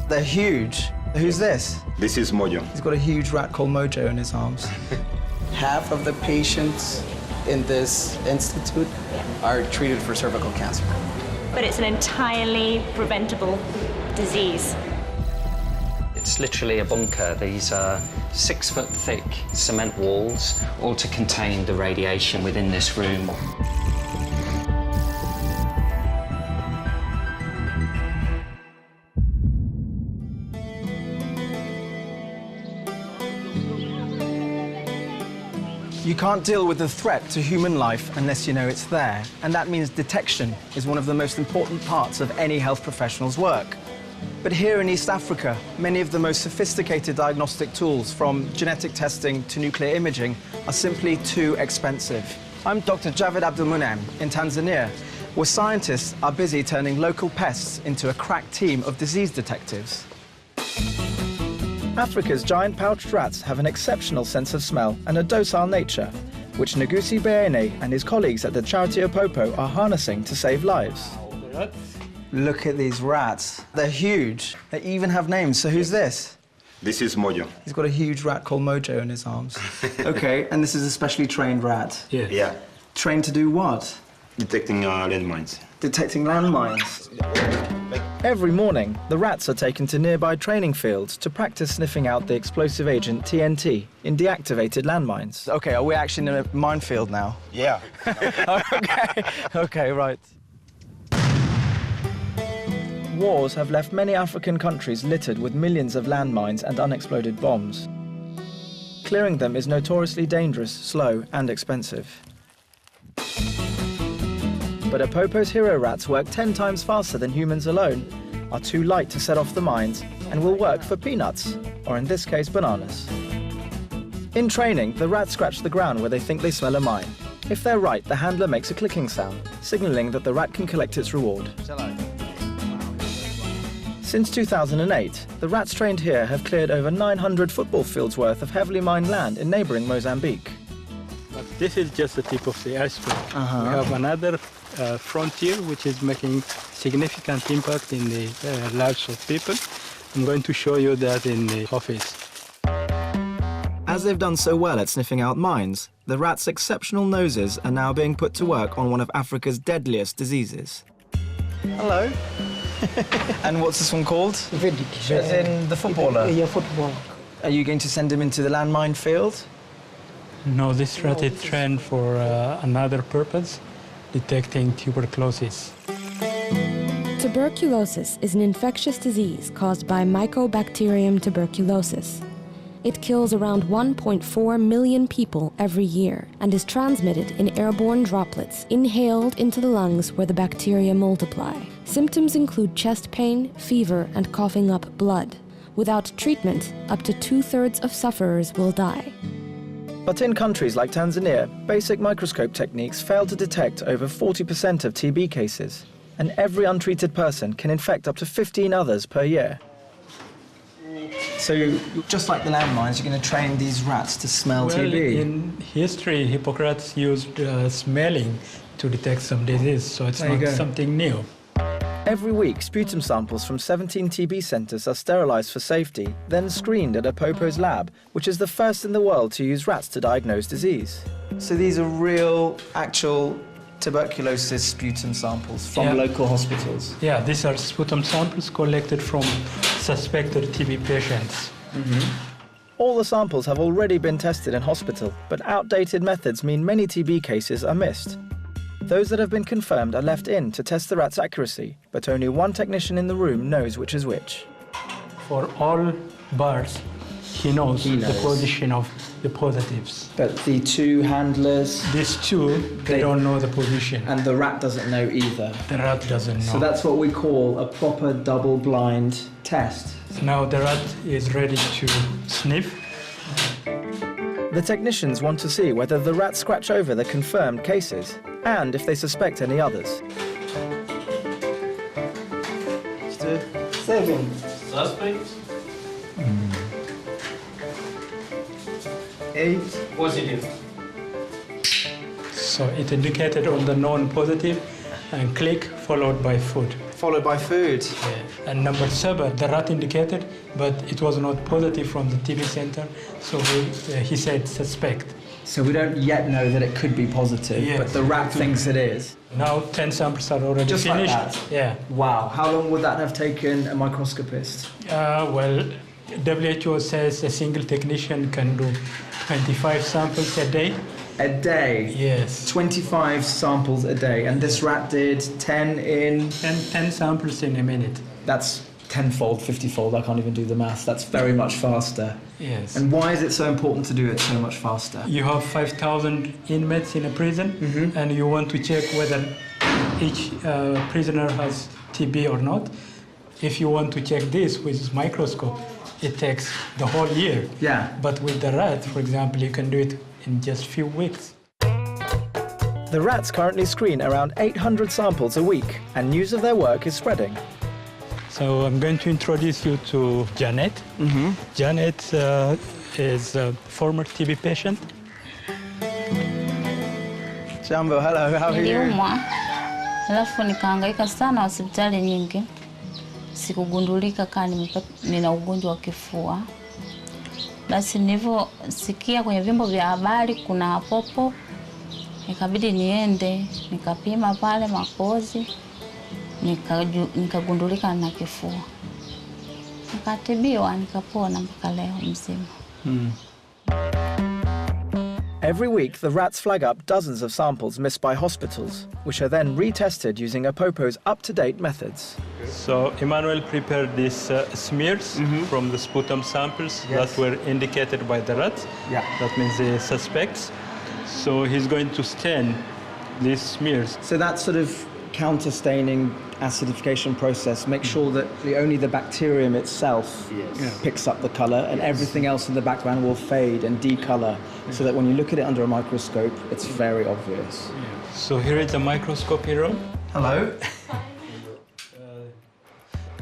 They're huge. Who's this? This is Mojo. He's got a huge rat called Mojo in his arms. Half of the patients in this institute are treated for cervical cancer. But it's an entirely preventable disease. It's literally a bunker. These are 6-foot thick cement walls, all to contain the radiation within this room. You can't deal with the threat to human life unless you know it's there, and that means detection is one of the most important parts of any health professional's work. But here in East Africa, many of the most sophisticated diagnostic tools, from genetic testing to nuclear imaging, are simply too expensive. I'm Dr. Javed Abdelmunem in Tanzania, where scientists are busy turning local pests into a crack team of disease detectives. Africa's giant pouched rats have an exceptional sense of smell and a docile nature, which Ngusi Beene and his colleagues at the charity Opopo are harnessing to save lives. Look at these rats. They're huge. They even have names. So who's this? This is Mojo. He's got a huge rat called Mojo in his arms. OK, and this is a specially trained rat? Yeah. Trained to do what? Detecting landmines. Detecting landmines. Every morning, the rats are taken to nearby training fields to practice sniffing out the explosive agent TNT in deactivated landmines. OK, are we actually in a minefield now? Yeah. OK, right. Wars have left many African countries littered with millions of landmines and unexploded bombs. Clearing them is notoriously dangerous, slow, and expensive. But Opopo's hero rats work 10 times faster than humans alone, are too light to set off the mines, and will work for peanuts, or in this case, bananas. In training, the rats scratch the ground where they think they smell a mine. If they're right, the handler makes a clicking sound, signaling that the rat can collect its reward. Since 2008, the rats trained here have cleared over 900 football fields worth of heavily mined land in neighboring Mozambique. But this is just the tip of the iceberg. We have another frontier which is making significant impact in the lives of people. I'm going to show you that in the office. As they've done so well at sniffing out mines, the rats' exceptional noses are now being put to work on one of Africa's deadliest diseases. Hello. And what's this one called? As in the footballer? Yeah, football. Are you going to send him into the landmine field? No, this rat is trained for another purpose, detecting tuberculosis. Tuberculosis is an infectious disease caused by Mycobacterium tuberculosis. It kills around 1.4 million people every year and is transmitted in airborne droplets inhaled into the lungs where the bacteria multiply. Symptoms include chest pain, fever, and coughing up blood. Without treatment, up to 2/3 of sufferers will die. But in countries like Tanzania, basic microscope techniques fail to detect over 40% of TB cases, and every untreated person can infect up to 15 others per year. So, just like the landmines, you're going to train these rats to smell TB? In history, Hippocrates used smelling to detect some disease, so it's not something new. Every week, sputum samples from 17 TB centres are sterilised for safety, then screened at Opopo's lab, which is the first in the world to use rats to diagnose disease. So these are real, actual tuberculosis sputum samples from local hospitals? Yeah, these are sputum samples collected from suspected TB patients. All the samples have already been tested in hospital, but outdated methods mean many TB cases are missed. Those that have been confirmed are left in to test the rat's accuracy, but only one technician in the room knows which is which. For all birds, he knows the position of the positives. But the two handlers... These two, they don't know the position. And the rat doesn't know either. The rat doesn't know. So that's what we call a proper double-blind test. Now the rat is ready to sniff. The technicians want to see whether the rats scratch over the confirmed cases and if they suspect any others. 7. Suspect. 8. Positive. So it indicated on the known positive and click followed by food. Followed by food. Yeah. And number 7, the rat indicated, but it was not positive from the TB center, so he said suspect. So we don't yet know that it could be positive, Yes. but the rat thinks it is. Now 10 samples are already Just finished. like that? Yeah. Wow. How long would that have taken a microscopist? Well, WHO says a single technician can do 25 samples a day. A day? Yes. 25 samples a day. And this rat did 10 in... 10 samples in a minute. That's 10-fold, 50-fold. I can't even do the maths. That's very much faster. Yes. And why is it so important to do it so much faster? You have 5,000 inmates in a prison, and you want to check whether each prisoner has TB or not. If you want to check this with microscope, it takes the whole year. Yeah. But with the rat, for example, you can do it in just a few weeks. The rats currently screen around 800 samples a week, and news of their work is spreading. So I'm going to introduce you to Janet. Janet is a former TB patient. Jambo, hello, how are you? Niliumwa, alafu nikahangaika sana hospitali nyingi. Sikugundulika kama nina ugonjwa wa kifua. Basi nilivyosikia kwenye vyombo vya habari kuna popo, nikabidi niende, nikapima pale makozi, nikagundulika na kifua. Nikatibiwa, nikapona mpaka leo mzima. Every week, the rats flag up dozens of samples missed by hospitals, which are then retested using Apopo's up-to-date methods. So Emmanuel prepared these smears from the sputum samples that were indicated by the rats. Yeah. That means the suspects. So he's going to stain these smears. So that sort of counter-staining acidification process makes sure that only the bacterium itself picks up the colour and everything else in the background will fade and decolour so that when you look at it under a microscope, it's very obvious. So here is the microscope hero. Hello.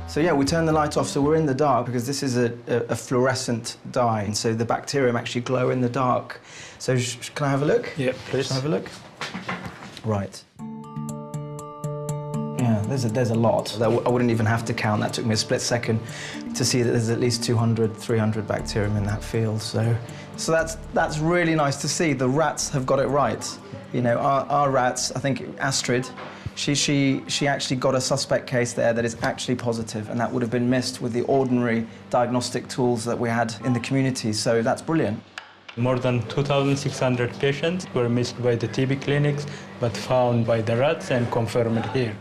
So yeah, we turn the light off, so we're in the dark because this is a fluorescent dye, and so the bacterium actually glow in the dark. So can I have a look? Yeah, please. Can I have a look? Right. Yeah, there's a lot. I wouldn't even have to count. That took me a split second to see that there's at least 200, 300 bacterium in that field. So that's really nice to see. The rats have got it right. You know, our rats, I think Astrid, she actually got a suspect case there that is actually positive, and that would have been missed with the ordinary diagnostic tools that we had in the community. So that's brilliant. More than 2,600 patients were missed by the TB clinics, but found by the rats and confirmed here.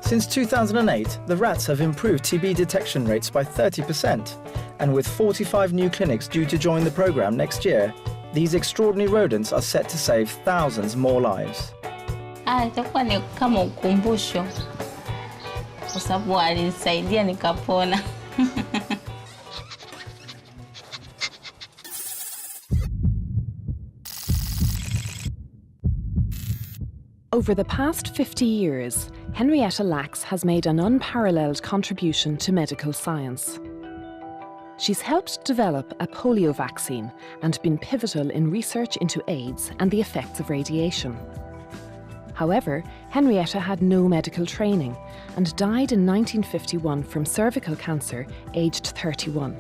Since 2008, the rats have improved TB detection rates by 30%. And with 45 new clinics due to join the program next year, these extraordinary rodents are set to save thousands more lives. Itakuwa ni kama ukumbusho, kwa sababu alinisaidia nikapona. Over the past 50 years, Henrietta Lacks has made an unparalleled contribution to medical science. She's helped develop a polio vaccine and been pivotal in research into AIDS and the effects of radiation. However, Henrietta had no medical training and died in 1951 from cervical cancer, aged 31.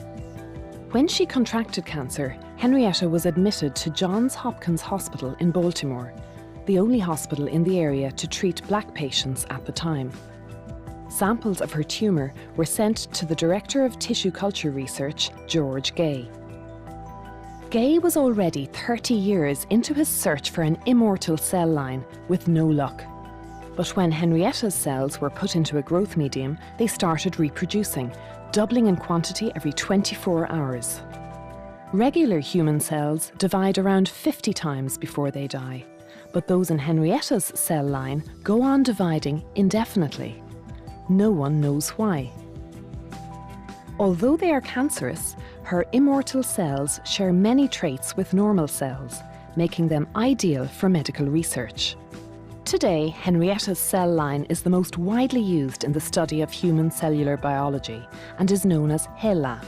When she contracted cancer, Henrietta was admitted to Johns Hopkins Hospital in Baltimore, the only hospital in the area to treat black patients at the time. Samples of her tumour were sent to the Director of Tissue Culture Research, George Gay. Gay was already 30 years into his search for an immortal cell line with no luck. But when Henrietta's cells were put into a growth medium, they started reproducing, doubling in quantity every 24 hours. Regular human cells divide around 50 times before they die, but those in Henrietta's cell line go on dividing indefinitely. No one knows why. Although they are cancerous, her immortal cells share many traits with normal cells, making them ideal for medical research. Today, Henrietta's cell line is the most widely used in the study of human cellular biology and is known as HeLa.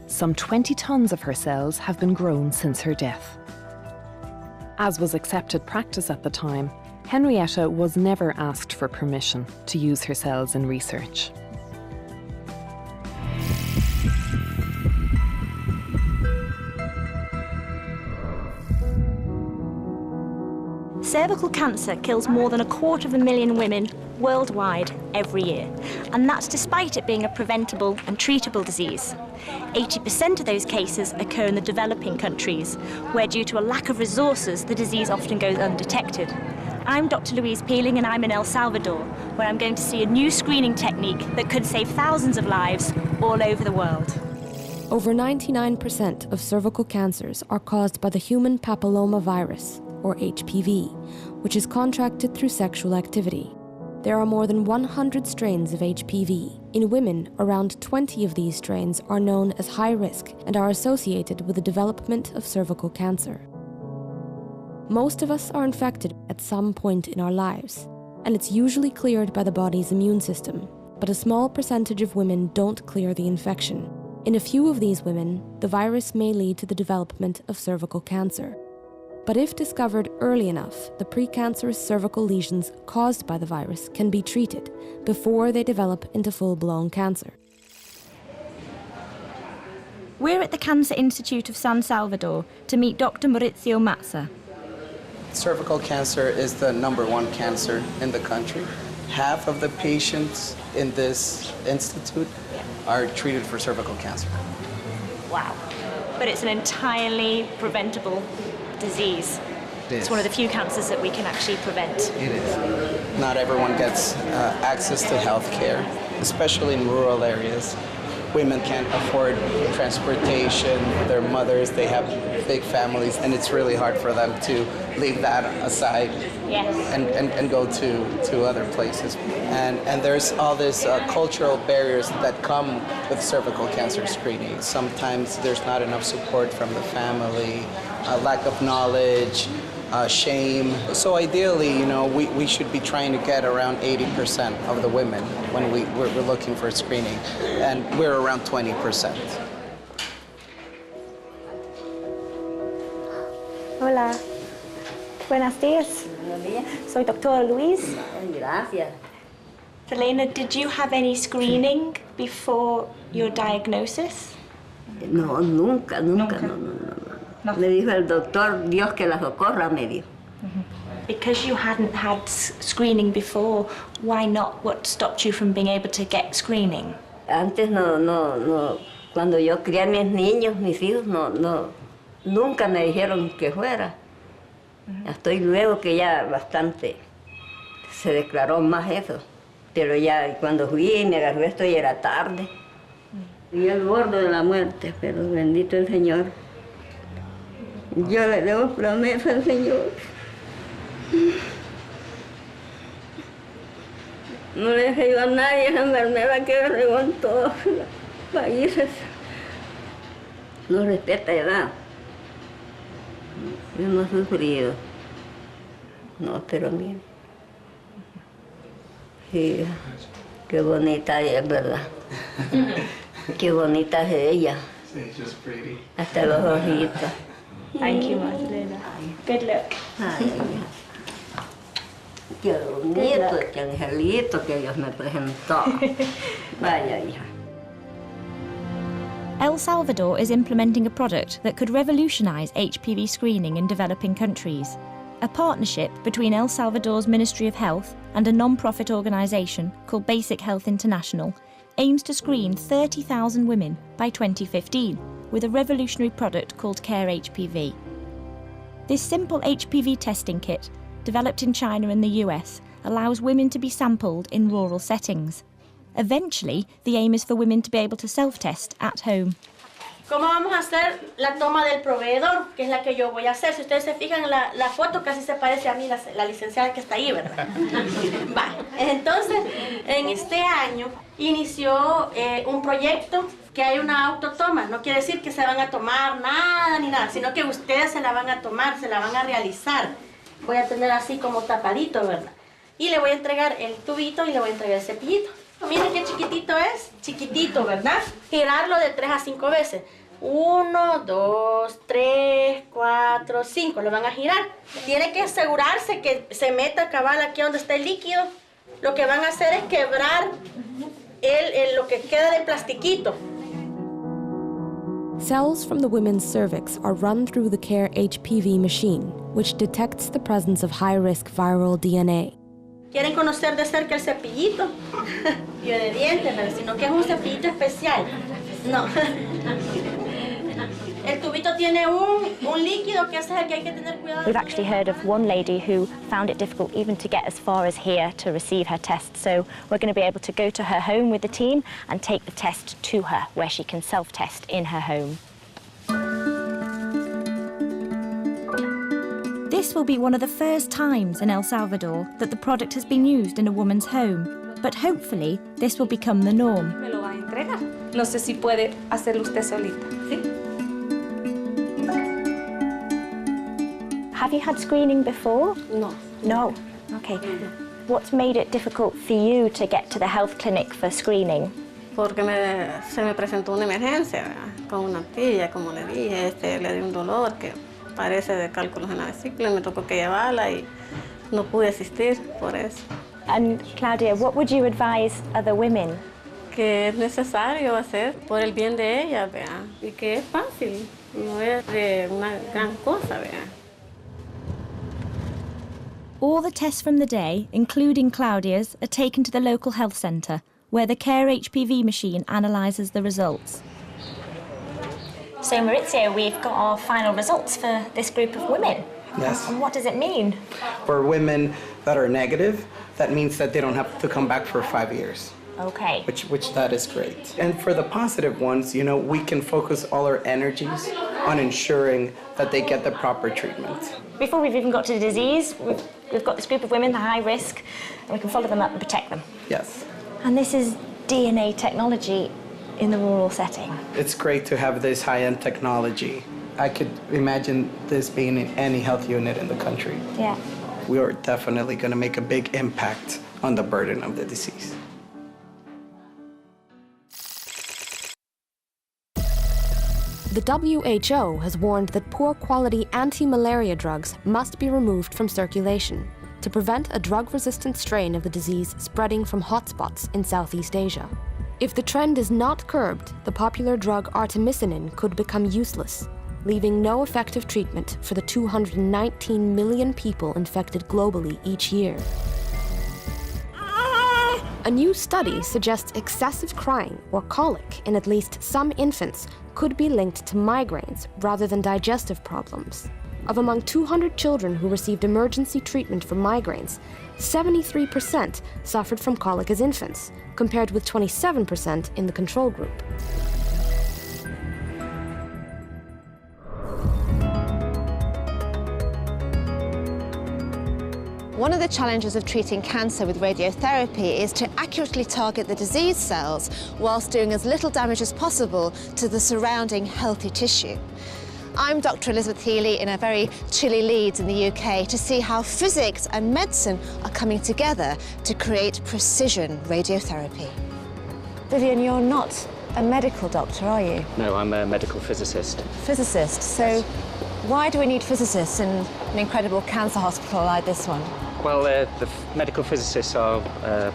Some 20 tons of her cells have been grown since her death. As was accepted practice at the time, Henrietta was never asked for permission to use her cells in research. Cervical cancer kills more than 250,000 women worldwide every year, and that's despite it being a preventable and treatable disease. 80% of those cases occur in the developing countries, where due to a lack of resources, the disease often goes undetected. I'm Dr. Louise Peeling, and I'm in El Salvador, where I'm going to see a new screening technique that could save thousands of lives all over the world. Over 99% of cervical cancers are caused by the human papillomavirus, or HPV, which is contracted through sexual activity. There are more than 100 strains of HPV. In women, around 20 of these strains are known as high risk and are associated with the development of cervical cancer. Most of us are infected at some point in our lives, and it's usually cleared by the body's immune system, but a small percentage of women don't clear the infection. In a few of these women, the virus may lead to the development of cervical cancer. But if discovered early enough, the precancerous cervical lesions caused by the virus can be treated before they develop into full-blown cancer. We're at the Cancer Institute of San Salvador to meet Dr. Maurizio Mazza. Cervical cancer is the #1 cancer in the country. Half of the patients in this institute are treated for cervical cancer. Wow. But it's an entirely preventable disease. It's one of the few cancers that we can actually prevent. It is. Not everyone gets access to health care, especially in rural areas. Women can't afford transportation. Their mothers, they have big families, and it's really hard for them to leave that aside and go to other places. And there's all these cultural barriers that come with cervical cancer screening. Sometimes there's not enough support from the family, lack of knowledge, shame. So ideally, you know, we should be trying to get around 80% of the women when we're looking for screening, and we're around 20%. Hola. Buenos días. Buenos días. Soy Dr. Luis. Gracias. Elena, did you have any screening before your diagnosis? No, nunca, no. Me dijo el doctor, Dios que la socorra, me dijo. Because you hadn't had screening before, why not? What stopped you from being able to get screening? Antes no. Cuando yo crié a mis niños, mis hijos, nunca me dijeron que fuera. Hasta luego que ya bastante se declaró más eso. Pero ya cuando fui y me agarró esto ya era tarde. Y al borde de la muerte, pero bendito el Señor. Yo le debo promesa al Señor. No le dejé yo a nadie esa enfermedad que regó en todos los países. No respeta edad. Yo no he sufrido. No, pero mira. Sí, qué bonita es, ¿verdad? Qué bonita es ella. Hasta los ojitos. Thank you, Magdalena. Good luck. Ay, qué bonito, qué angelito que Dios me presentó. Vaya, hija. El Salvador is implementing a product that could revolutionize HPV screening in developing countries. A partnership between El Salvador's Ministry of Health and a non-profit organisation called Basic Health International aims to screen 30,000 women by 2015 with a revolutionary product called Care HPV. This simple HPV testing kit, developed in China and the US, allows women to be sampled in rural settings. Eventually, the aim is for women to be able to self-test at home. ¿Cómo vamos a hacer la toma del proveedor? Que es la que yo voy a hacer. Si ustedes se fijan, la foto casi se parece a mí, la licenciada que está ahí, ¿verdad? Va. Entonces, en este año inició un proyecto que hay una autotoma. No quiere decir que se van a tomar nada ni nada, sino que ustedes se la van a tomar, se la van a realizar. Voy a tener así como tapadito, ¿verdad? Y le voy a entregar el tubito y le voy a entregar el cepillito. Miren qué chiquitito es, chiquitito, ¿verdad? Girarlo de 3 a 5 veces. 1, 2, 3, 4, 5. Lo van a girar. Tiene que asegurarse que se meta cabal aquí donde está el líquido. Lo que van a hacer es quebrar lo que queda del plastiquito. Cells from the women's cervix are run through the CARE HPV machine, which detects the presence of high-risk viral DNA. Quieren conocer de cerca el cepillito y de dientes, pero sino que es un cepillito especial. No. El tubito tiene un líquido que es el que hay que tener cuidado. We've actually heard of one lady who found it difficult even to get as far as here to receive her test. So we're going to be able to go to her home with the team and take the test to her, where she can self-test in her home. This will be one of the first times in El Salvador that the product has been used in a woman's home. But hopefully, this will become the norm. Me lo va a entregar. No sé si puede hacerlo usted solita, ¿sí? Have you had screening before? No. No? Okay. What's made it difficult for you to get to the health clinic for screening? Porque se me presentó una emergencia, ¿verdad? Con una tía, como le dije, le di un dolor que parece de cálculos en la vesícula, me tocó que llevarla y no pude asistir por eso. And Claudia, what would you advise other women? Que es necesario hacer por el bien de ellas, ¿verdad? Y que es fácil, no es de una gran cosa, ¿verdad? All the tests from the day, including Claudia's, are taken to the local health centre, where the CARE HPV machine analyses the results. So Maurizio, we've got our final results for this group of women. Yes. And what does it mean? For women that are negative, that means that they don't have to come back for 5 years. Okay. Which that is great. And for the positive ones, you know, we can focus all our energies on ensuring that they get the proper treatment. Before we've even got to the disease, we've got this group of women, the high risk, and we can follow them up and protect them. Yes. And this is DNA technology in the rural setting. It's great to have this high-end technology. I could imagine this being in any health unit in the country. Yeah. We are definitely going to make a big impact on the burden of the disease. The WHO has warned that poor quality anti-malaria drugs must be removed from circulation to prevent a drug-resistant strain of the disease spreading from hotspots in Southeast Asia. If the trend is not curbed, the popular drug artemisinin could become useless, leaving no effective treatment for the 219 million people infected globally each year. A new study suggests excessive crying or colic in at least some infants could be linked to migraines rather than digestive problems. Of among 200 children who received emergency treatment for migraines, 73% suffered from colic as infants, compared with 27% in the control group. One of the challenges of treating cancer with radiotherapy is to accurately target the disease cells whilst doing as little damage as possible to the surrounding healthy tissue. I'm Dr. Elizabeth Healy in a very chilly Leeds in the UK to see how physics and medicine are coming together to create precision radiotherapy. Vivian, you're not a medical doctor, are you? No, I'm a medical physicist. Physicist, so why do we need physicists in an incredible cancer hospital like this one? Well, the medical physicists are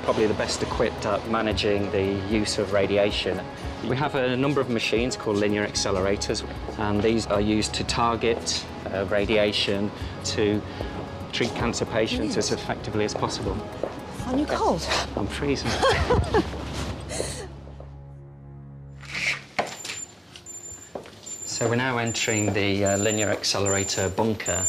probably the best equipped at managing the use of radiation. We have a number of machines called linear accelerators, and these are used to target radiation to treat cancer patients as effectively as possible. Aren't you cold? I'm freezing. So we're now entering the linear accelerator bunker,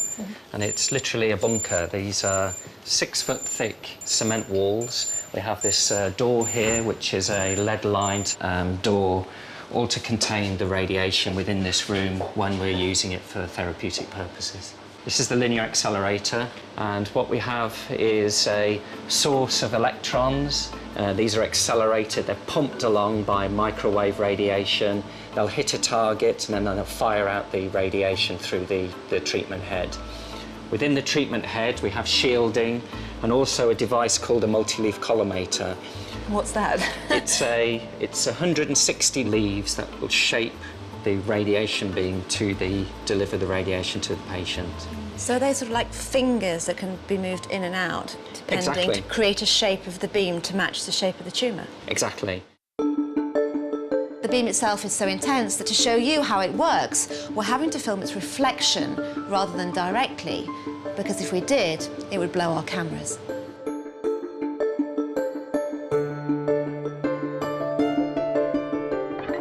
and it's literally a bunker. These are 6 foot thick cement walls, We have this door here, which is a lead-lined door, all to contain the radiation within this room when we're using it for therapeutic purposes. This is the linear accelerator, and what we have is a source of electrons. These are accelerated, they're pumped along by microwave radiation. They'll hit a target and then they'll fire out the radiation through the treatment head. Within the treatment head, we have shielding and also a device called a multi-leaf collimator. What's that? It's 160 leaves that will shape the radiation beam to deliver the radiation to the patient. So they're sort of like fingers that can be moved in and out, depending, Exactly. to create a shape of the beam to match the shape of the tumour. Exactly. The beam itself is so intense that to show you how it works, we're having to film its reflection rather than directly, because if we did, it would blow our cameras.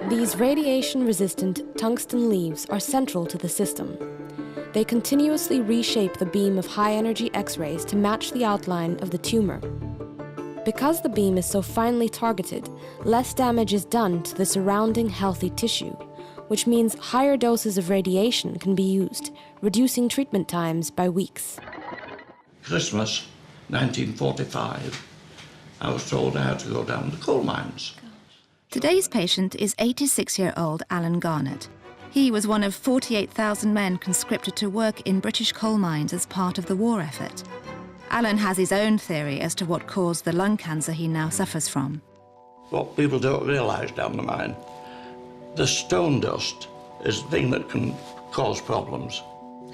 These radiation-resistant tungsten leaves are central to the system. They continuously reshape the beam of high-energy X-rays to match the outline of the tumor. Because the beam is so finely targeted, less damage is done to the surrounding healthy tissue, which means higher doses of radiation can be used, reducing treatment times by weeks. Christmas, 1945, I was told I had to go down the coal mines. Today's patient is 86-year-old Alan Garnett. He was one of 48,000 men conscripted to work in British coal mines as part of the war effort. Alan has his own theory as to what caused the lung cancer he now suffers from. What people don't realise down the mine, the stone dust is the thing that can cause problems.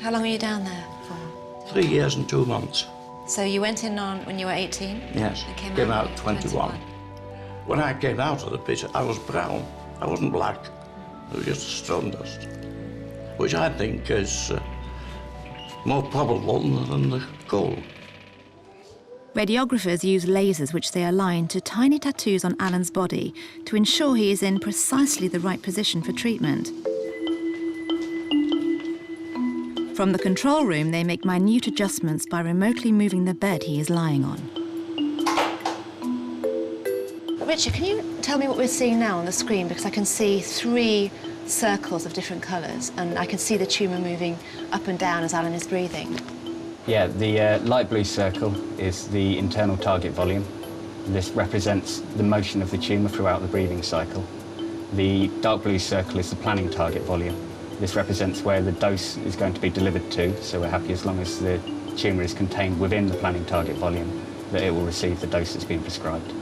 How long were you down there for? 3 years and 2 months. So you went in when you were 18? Yes, And came out at 21. When I came out of the pit, I was brown. I wasn't black. It was just stone dust, which I think is more probable than the coal. Radiographers use lasers which they align to tiny tattoos on Alan's body to ensure he is in precisely the right position for treatment. From the control room, they make minute adjustments by remotely moving the bed he is lying on. Richard, can you tell me what we're seeing now on the screen? Because I can see 3 circles of different colours, and I can see the tumour moving up and down as Alan is breathing. Yeah, the light blue circle is the internal target volume. This represents the motion of the tumour throughout the breathing cycle. The dark blue circle is the planning target volume. This represents where the dose is going to be delivered to, so we're happy as long as the tumour is contained within the planning target volume that it will receive the dose that's been prescribed.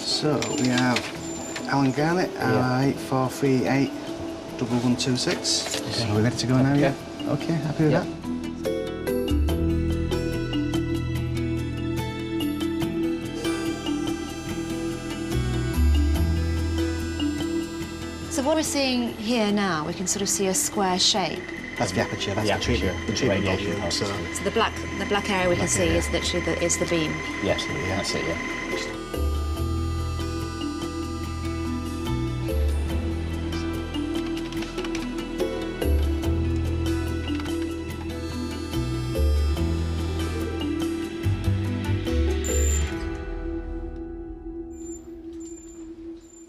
So we have Alan Garnett, R8438 1126. Okay. So are we ready to go now? Yeah. Okay, happy with that? So what we're seeing here now, we can sort of see a square shape. That's the aperture, that's the treatment volume. So the black area we can see is literally the beam. Yes, that's it, yeah.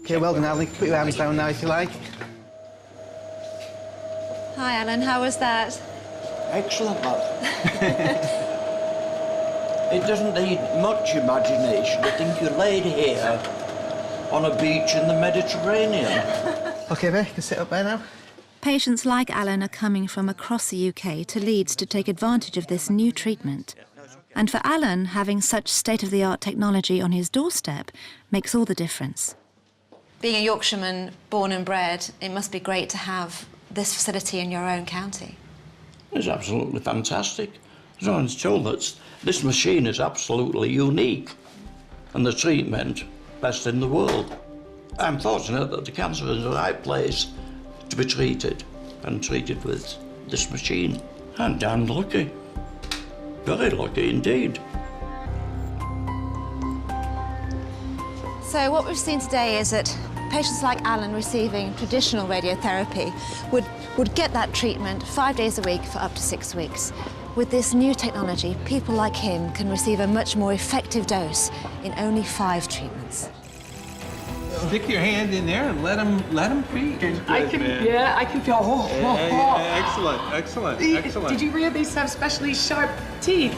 Okay, well done, Alan. Put your arms down now if you like. Hi, Alan. How was that? Excellent, lad. It doesn't need much imagination. I think you're laid here on a beach in the Mediterranean. Okay, there, you can sit up there now. Patients like Alan are coming from across the UK to Leeds to take advantage of this new treatment. And for Alan, having such state-of-the-art technology on his doorstep makes all the difference. Being a Yorkshireman, born and bred, it must be great to have this facility in your own county. It's absolutely fantastic. So I'm told that this machine is absolutely unique and the treatment best in the world. I'm fortunate that the cancer is in the right place to be treated and treated with this machine. I'm damned lucky. Very lucky indeed. So what we've seen today is that patients like Alan receiving traditional radiotherapy would get that treatment 5 days a week for up to 6 weeks. With this new technology, people like him can receive a much more effective dose in only 5 treatments. Stick your hand in there and let him feed. I can feel. Excellent. Did you realize these have especially sharp teeth?